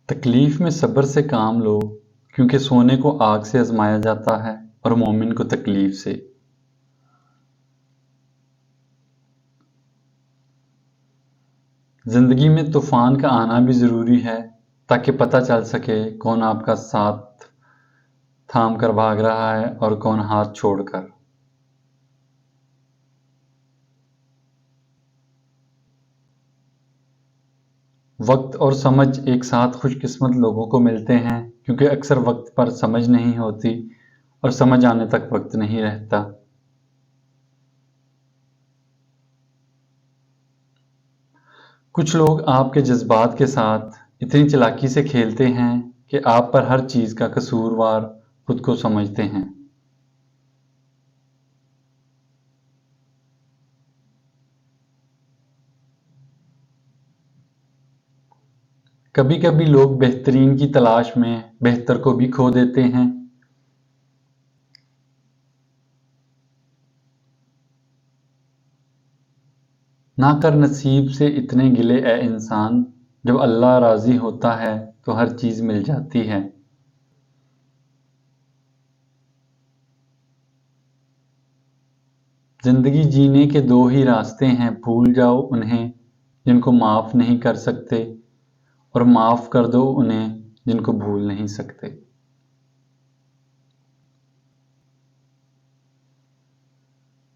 तकलीफ में सब्र से काम लो, क्योंकि सोने को आग से आजमाया जाता है और मोमिन को तकलीफ से। जिंदगी में तूफान का आना भी जरूरी है, ताकि पता चल सके कौन आपका साथ थाम कर भाग रहा है और कौन हाथ छोड़कर। वक्त और समझ एक साथ खुशकिस्मत लोगों को मिलते हैं, क्योंकि अक्सर वक्त पर समझ नहीं होती और समझ आने तक वक्त नहीं रहता। कुछ लोग आपके जज्बात के साथ इतनी चालाकी से खेलते हैं कि आप पर हर चीज का कसूरवार खुद को समझते हैं। कभी कभी लोग बेहतरीन की तलाश में बेहतर को भी खो देते हैं। ना कर नसीब से इतने गिले ए इंसान, जब अल्लाह राजी होता है तो हर चीज मिल जाती है। जिंदगी जीने के दो ही रास्ते हैं, भूल जाओ उन्हें जिनको माफ नहीं कर सकते, और माफ कर दो उन्हें जिनको भूल नहीं सकते।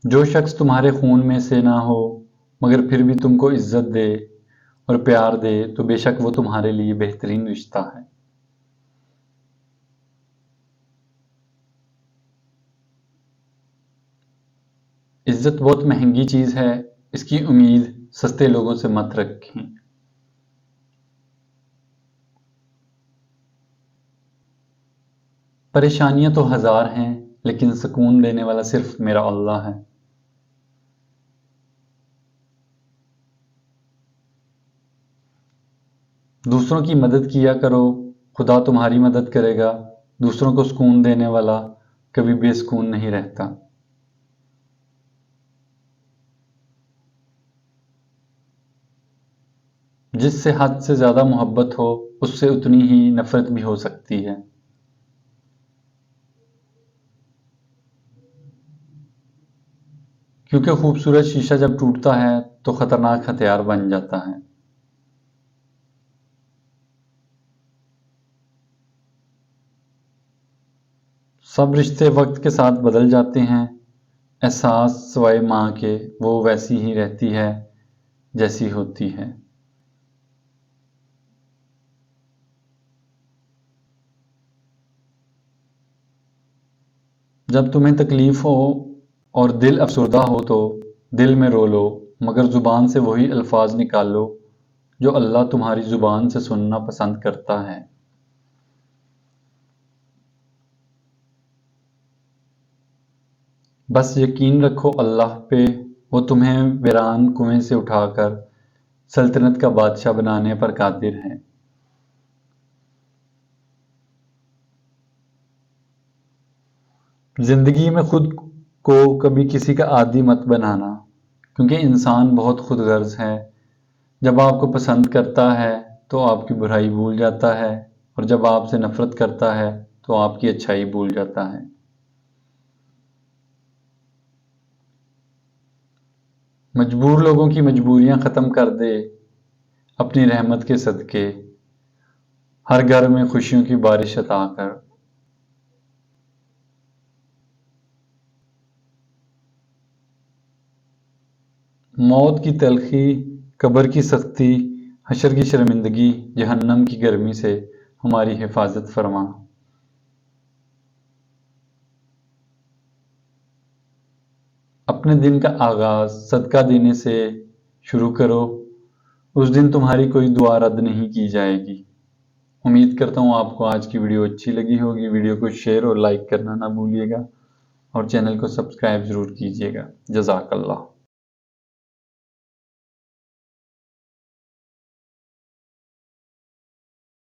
जो शख्स तुम्हारे खून में से ना हो मगर फिर भी तुमको इज्जत दे और प्यार दे, तो बेशक वो तुम्हारे लिए बेहतरीन रिश्ता है। इज्जत बहुत महंगी चीज है, इसकी उम्मीद सस्ते लोगों से मत रखें। परेशानियां तो हजार हैं, लेकिन सुकून देने वाला सिर्फ मेरा अल्लाह है। दूसरों की मदद किया करो, खुदा तुम्हारी मदद करेगा। दूसरों को सुकून देने वाला कभी बेसुकून नहीं रहता। जिससे हद से ज्यादा मोहब्बत हो, उससे उतनी ही नफरत भी हो सकती है। क्योंकि खूबसूरत शीशा जब टूटता है तो खतरनाक हथियार बन जाता है। सब रिश्ते वक्त के साथ बदल जाते हैं, एहसास सिवाय माँ के वो वैसी ही रहती है जैसी होती है। जब तुम्हें तकलीफ हो और दिल अफसरदा हो तो दिल में रो लो, मगर जुबान से वही अल्फाज निकालो जो अल्लाह तुम्हारी जुबान से सुनना पसंद करता है। बस यकीन रखो अल्लाह पे, वो तुम्हें वीरान कुएं से उठाकर सल्तनत का बादशाह बनाने पर कादिर है। जिंदगी में खुद को कभी किसी का आदी मत बनाना, क्योंकि इंसान बहुत खुदगर्ज है। जब आपको पसंद करता है तो आपकी बुराई भूल जाता है, और जब आपसे नफरत करता है तो आपकी अच्छाई भूल जाता है। मजबूर लोगों की मजबूरियां खत्म कर दे अपनी रहमत के सदके, हर घर में खुशियों की बारिश अता कर। मौत की तलखी, कब्र की सख्ती, हशर की शर्मिंदगी, जहन्नम की गर्मी से हमारी हिफाजत फरमा। अपने दिन का आगाज सदका देने से शुरू करो, उस दिन तुम्हारी कोई दुआ रद्द नहीं की जाएगी। उम्मीद करता हूँ आपको आज की वीडियो अच्छी लगी होगी। वीडियो को शेयर और लाइक करना ना भूलिएगा, और चैनल को सब्सक्राइब जरूर कीजिएगा। जज़ाकल्लाह।